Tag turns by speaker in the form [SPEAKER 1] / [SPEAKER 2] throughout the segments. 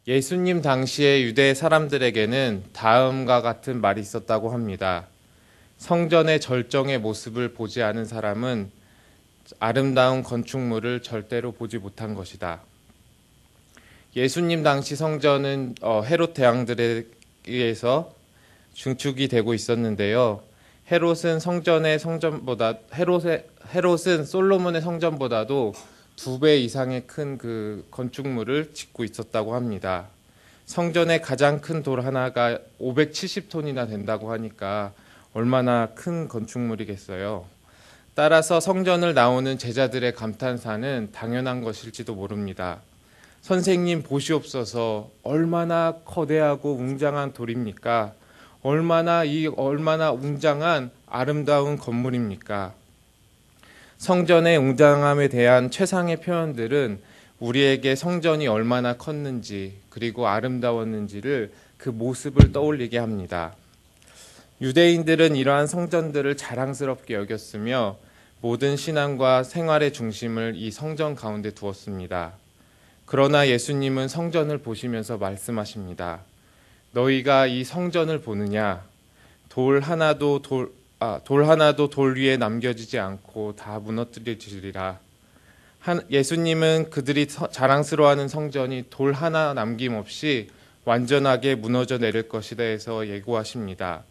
[SPEAKER 1] 예수님 당시의 유대 사람들에게는 다음과 같은 말이 있었다고 합니다. 성전의 절정의 모습을 보지 않은 사람은 아름다운 건축물을 절대로 보지 못한 것이다. 예수님 당시 성전은 헤롯 대왕들에 의해서 중축이 되고 있었는데요. 헤롯은 솔로몬의 성전보다도 2배 이상의 큰 그 건축물을 짓고 있었다고 합니다. 성전의 가장 큰 돌 하나가 570톤이나 된다고 하니까 얼마나 큰 건축물이겠어요. 따라서 성전을 나오는 제자들의 감탄사는 당연한 것일지도 모릅니다. 선생님 보시옵소서, 얼마나 거대하고 웅장한 돌입니까? 얼마나 웅장한 아름다운 건물입니까? 성전의 웅장함에 대한 최상의 표현들은 우리에게 성전이 얼마나 컸는지 그리고 아름다웠는지를 그 모습을 떠올리게 합니다. 유대인들은 이러한 성전들을 자랑스럽게 여겼으며 모든 신앙과 생활의 중심을 이 성전 가운데 두었습니다. 그러나 예수님은 성전을 보시면서 말씀하십니다. 너희가 이 성전을 보느냐? 돌 하나도 돌 위에 남겨지지 않고 다 무너뜨려지리라. 예수님은 그들이 자랑스러워하는 성전이 돌 하나 남김없이 완전하게 무너져 내릴 것이다 해서 예고하십니다.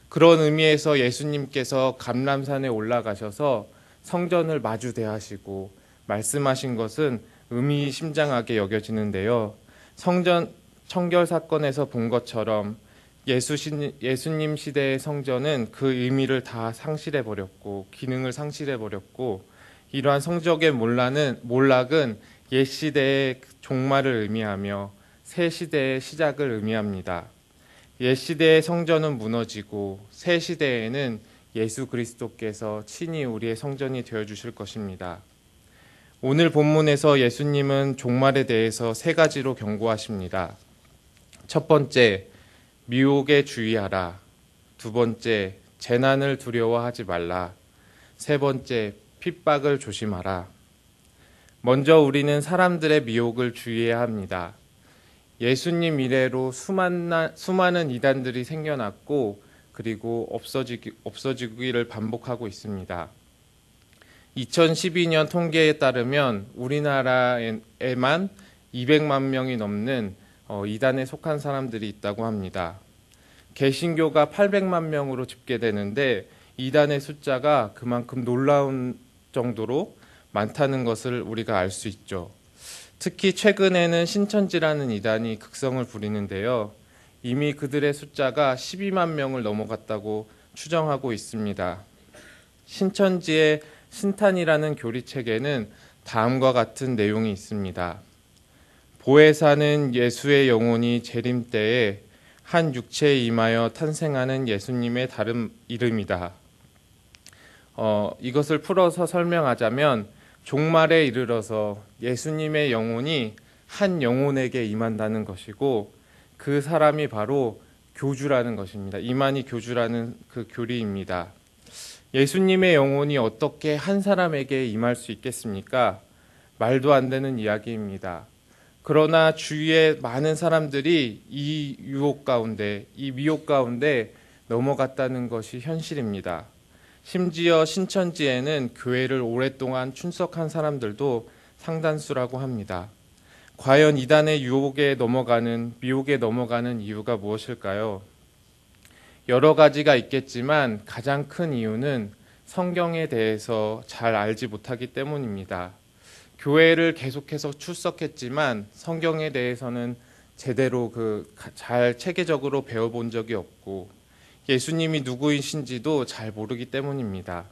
[SPEAKER 1] 그런 의미에서 예수님께서 감람산에 올라가셔서 성전을 마주 대하시고 말씀하신 것은 의미심장하게 여겨지는데요. 성전 청결 사건에서 본 것처럼 예수님 시대의 성전은 그 의미를 다 상실해 버렸고 기능을 상실해 버렸고 이러한 성적의 몰락은 옛 시대의 종말을 의미하며 새 시대의 시작을 의미합니다. 옛 시대의 성전은 무너지고 새 시대에는 예수 그리스도께서 친히 우리의 성전이 되어 주실 것입니다. 오늘 본문에서 예수님은 종말에 대해서 3가지로 경고하십니다. 첫 번째, 미혹에 주의하라. 2번째, 재난을 두려워하지 말라. 3번째, 핍박을 조심하라. 먼저 우리는 사람들의 미혹을 주의해야 합니다. 예수님 이래로 수많은 이단들이 생겨났고 그리고 없어지기를 반복하고 있습니다. 2012년 통계에 따르면 우리나라에만 200만 명이 넘는 이단에 속한 사람들이 있다고 합니다. 개신교가 800만 명으로 집계되는데 이단의 숫자가 그만큼 놀라운 정도로 많다는 것을 우리가 알 수 있죠. 특히 최근에는 신천지라는 이단이 극성을 부리는데요. 이미 그들의 숫자가 12만 명을 넘어갔다고 추정하고 있습니다. 신천지의 신탄이라는 교리책에는 다음과 같은 내용이 있습니다. 보에 사는 예수의 영혼이 재림 때에 한 육체에 임하여 탄생하는 예수님의 다른 이름이다. 이것을 풀어서 설명하자면 종말에 이르러서 예수님의 영혼이 한 영혼에게 임한다는 것이고 그 사람이 바로 교주라는 것입니다. 이만희 교주라는 그 교리입니다. 예수님의 영혼이 어떻게 한 사람에게 임할 수 있겠습니까? 말도 안 되는 이야기입니다. 그러나 주위에 많은 사람들이 이 미혹 가운데 넘어갔다는 것이 현실입니다. 심지어 신천지에는 교회를 오랫동안 출석한 사람들도 상당수라고 합니다. 과연 이단의 미혹에 넘어가는 이유가 무엇일까요? 여러 가지가 있겠지만 가장 큰 이유는 성경에 대해서 잘 알지 못하기 때문입니다. 교회를 계속해서 출석했지만 성경에 대해서는 제대로 잘 체계적으로 배워본 적이 없고 예수님이 누구이신지도 잘 모르기 때문입니다.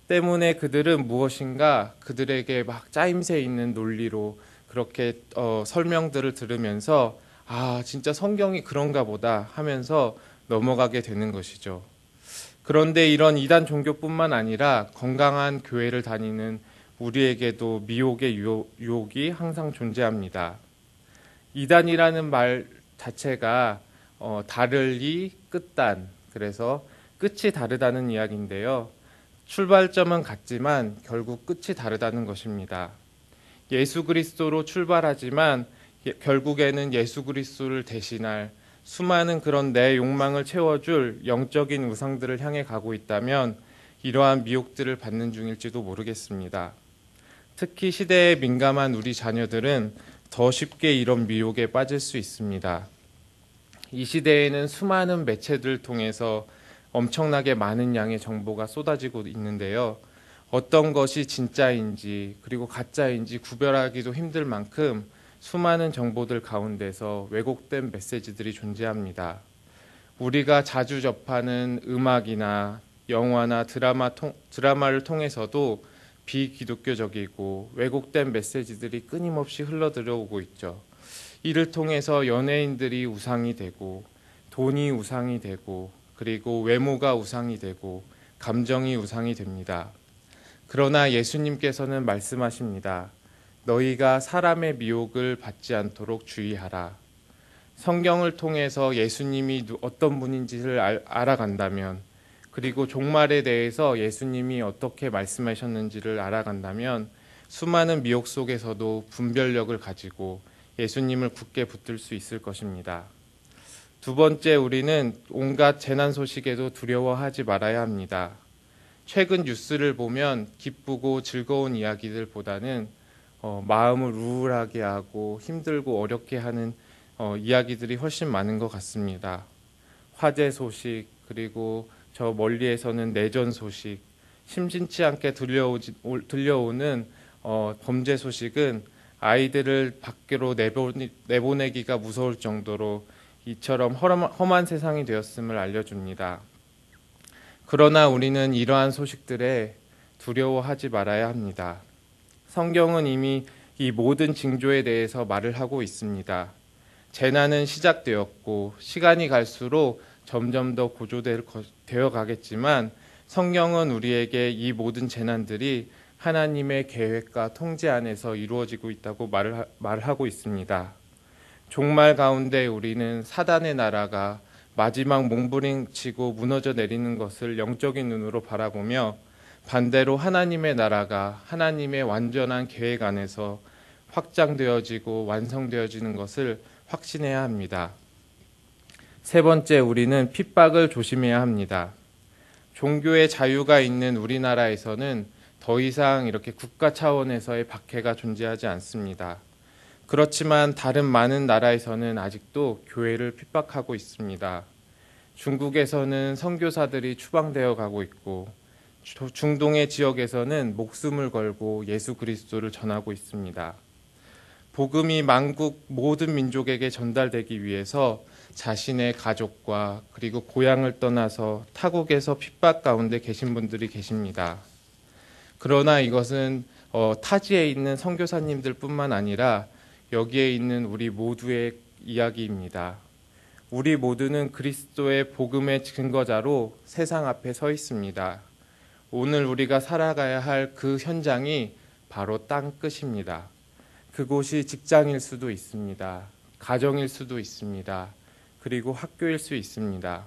[SPEAKER 1] 때문에 그들은 무엇인가 그들에게 막 짜임새 있는 논리로 그렇게 설명들을 들으면서 진짜 성경이 그런가 보다 하면서 넘어가게 되는 것이죠. 그런데 이런 이단 종교뿐만 아니라 건강한 교회를 다니는 우리에게도 미혹의 유혹이 항상 존재합니다. 이단이라는 말 자체가 다르리 끝단, 그래서 끝이 다르다는 이야기인데요. 출발점은 같지만 결국 끝이 다르다는 것입니다. 예수 그리스도로 출발하지만 결국에는 예수 그리스도를 대신할 수많은 그런 내 욕망을 채워줄 영적인 우상들을 향해 가고 있다면 이러한 미혹들을 받는 중일지도 모르겠습니다. 특히 시대에 민감한 우리 자녀들은 더 쉽게 이런 미혹에 빠질 수 있습니다. 이 시대에는 수많은 매체들을 통해서 엄청나게 많은 양의 정보가 쏟아지고 있는데요. 어떤 것이 진짜인지 그리고 가짜인지 구별하기도 힘들 만큼 수많은 정보들 가운데서 왜곡된 메시지들이 존재합니다. 우리가 자주 접하는 음악이나 영화나 드라마를 통해서도 비기독교적이고 왜곡된 메시지들이 끊임없이 흘러들어오고 있죠. 이를 통해서 연예인들이 우상이 되고 돈이 우상이 되고 그리고 외모가 우상이 되고 감정이 우상이 됩니다. 그러나 예수님께서는 말씀하십니다. 너희가 사람의 미혹을 받지 않도록 주의하라. 성경을 통해서 예수님이 어떤 분인지를 알아간다면 그리고 종말에 대해서 예수님이 어떻게 말씀하셨는지를 알아간다면 수많은 미혹 속에서도 분별력을 가지고 예수님을 굳게 붙들 수 있을 것입니다. 두 번째, 우리는 온갖 재난 소식에도 두려워하지 말아야 합니다. 최근 뉴스를 보면 기쁘고 즐거운 이야기들보다는 마음을 우울하게 하고 힘들고 어렵게 하는 이야기들이 훨씬 많은 것 같습니다. 화재 소식, 그리고 저 멀리에서는 내전 소식, 심심치 않게 들려오는 범죄 소식은 아이들을 밖으로 내보내기가 무서울 정도로 이처럼 험한 세상이 되었음을 알려줍니다. 그러나 우리는 이러한 소식들에 두려워하지 말아야 합니다. 성경은 이미 이 모든 징조에 대해서 말을 하고 있습니다. 재난은 시작되었고 시간이 갈수록 점점 더 고조되어 가겠지만 성경은 우리에게 이 모든 재난들이 하나님의 계획과 통제 안에서 이루어지고 있다고 말하고 있습니다. 종말 가운데 우리는 사단의 나라가 마지막 몸부림치고 무너져 내리는 것을 영적인 눈으로 바라보며 반대로 하나님의 나라가 하나님의 완전한 계획 안에서 확장되어지고 완성되어지는 것을 확신해야 합니다. 세 번째, 우리는 핍박을 조심해야 합니다. 종교의 자유가 있는 우리나라에서는 더 이상 이렇게 국가 차원에서의 박해가 존재하지 않습니다. 그렇지만 다른 많은 나라에서는 아직도 교회를 핍박하고 있습니다. 중국에서는 선교사들이 추방되어 가고 있고 중동의 지역에서는 목숨을 걸고 예수 그리스도를 전하고 있습니다. 복음이 만국 모든 민족에게 전달되기 위해서 자신의 가족과 그리고 고향을 떠나서 타국에서 핍박 가운데 계신 분들이 계십니다. 그러나 이것은 타지에 있는 선교사님들 뿐만 아니라 여기에 있는 우리 모두의 이야기입니다. 우리 모두는 그리스도의 복음의 증거자로 세상 앞에 서 있습니다. 오늘 우리가 살아가야 할 그 현장이 바로 땅 끝입니다. 그곳이 직장일 수도 있습니다. 가정일 수도 있습니다. 그리고 학교일 수 있습니다.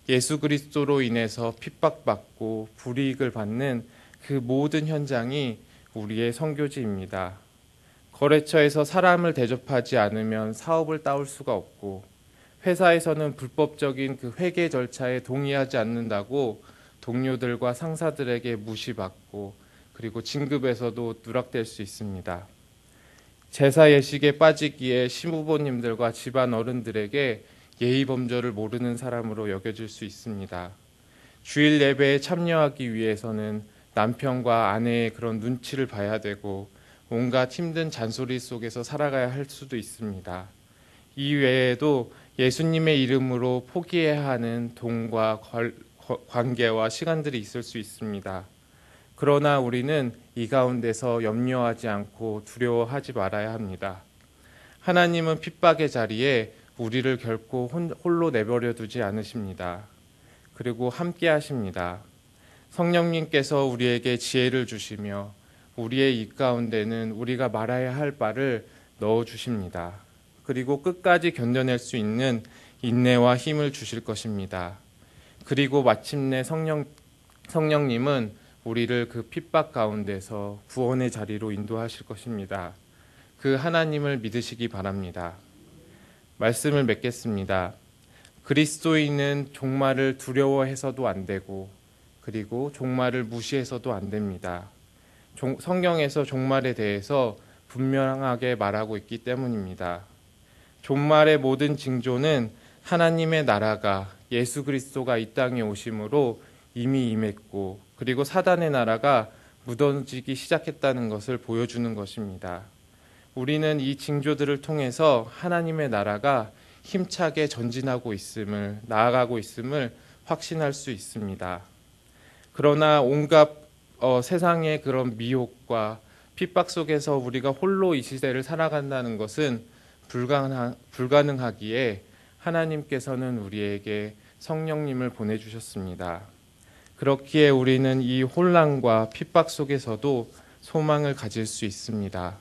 [SPEAKER 1] 예수 그리스도로 인해서 핍박받고 불이익을 받는 그 모든 현장이 우리의 선교지입니다. 거래처에서 사람을 대접하지 않으면 사업을 따올 수가 없고 회사에서는 불법적인 그 회계 절차에 동의하지 않는다고 동료들과 상사들에게 무시받고 그리고 진급에서도 누락될 수 있습니다. 제사 예식에 빠지기에 시부모님들과 집안 어른들에게 예의 범절을 모르는 사람으로 여겨질 수 있습니다. 주일 예배에 참여하기 위해서는 남편과 아내의 그런 눈치를 봐야 되고 온갖 힘든 잔소리 속에서 살아가야 할 수도 있습니다. 이 외에도 예수님의 이름으로 포기해야 하는 돈과 관계와 시간들이 있을 수 있습니다. 그러나 우리는 이 가운데서 염려하지 않고 두려워하지 말아야 합니다. 하나님은 핍박의 자리에 우리를 결코 홀로 내버려 두지 않으십니다. 그리고 함께 하십니다. 성령님께서 우리에게 지혜를 주시며 우리의 입 가운데는 우리가 말해야 할 바를 넣어 주십니다. 그리고 끝까지 견뎌낼 수 있는 인내와 힘을 주실 것입니다. 그리고 마침내 성령님은 우리를 그 핍박 가운데서 구원의 자리로 인도하실 것입니다. 그 하나님을 믿으시기 바랍니다. 말씀을 맺겠습니다. 그리스도인은 종말을 두려워해서도 안 되고 그리고 종말을 무시해서도 안 됩니다. 성경에서 종말에 대해서 분명하게 말하고 있기 때문입니다. 종말의 모든 징조는 하나님의 나라가 예수 그리스도가 이 땅에 오심으로 이미 임했고 그리고 사단의 나라가 무너지기 시작했다는 것을 보여주는 것입니다. 우리는 이 징조들을 통해서 하나님의 나라가 힘차게 전진하고 있음을, 나아가고 있음을 확신할 수 있습니다. 그러나 온갖 세상의 그런 미혹과 핍박 속에서 우리가 홀로 이 시대를 살아간다는 것은 불가능하기에 하나님께서는 우리에게 성령님을 보내주셨습니다. 그렇기에 우리는 이 혼란과 핍박 속에서도 소망을 가질 수 있습니다.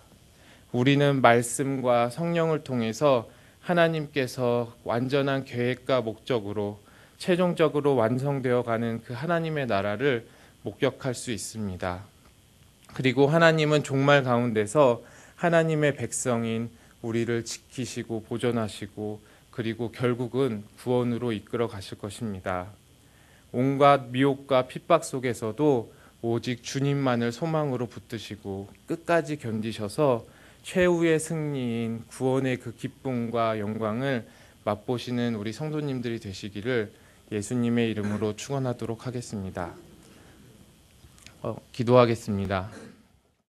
[SPEAKER 1] 우리는 말씀과 성령을 통해서 하나님께서 완전한 계획과 목적으로 최종적으로 완성되어 가는 그 하나님의 나라를 목격할 수 있습니다. 그리고 하나님은 종말 가운데서 하나님의 백성인 우리를 지키시고 보존하시고 그리고 결국은 구원으로 이끌어 가실 것입니다. 온갖 미혹과 핍박 속에서도 오직 주님만을 소망으로 붙드시고 끝까지 견디셔서 최후의 승리인 구원의 그 기쁨과 영광을 맛보시는 우리 성도님들이 되시기를 예수님의 이름으로 축원하도록 하겠습니다. 기도하겠습니다.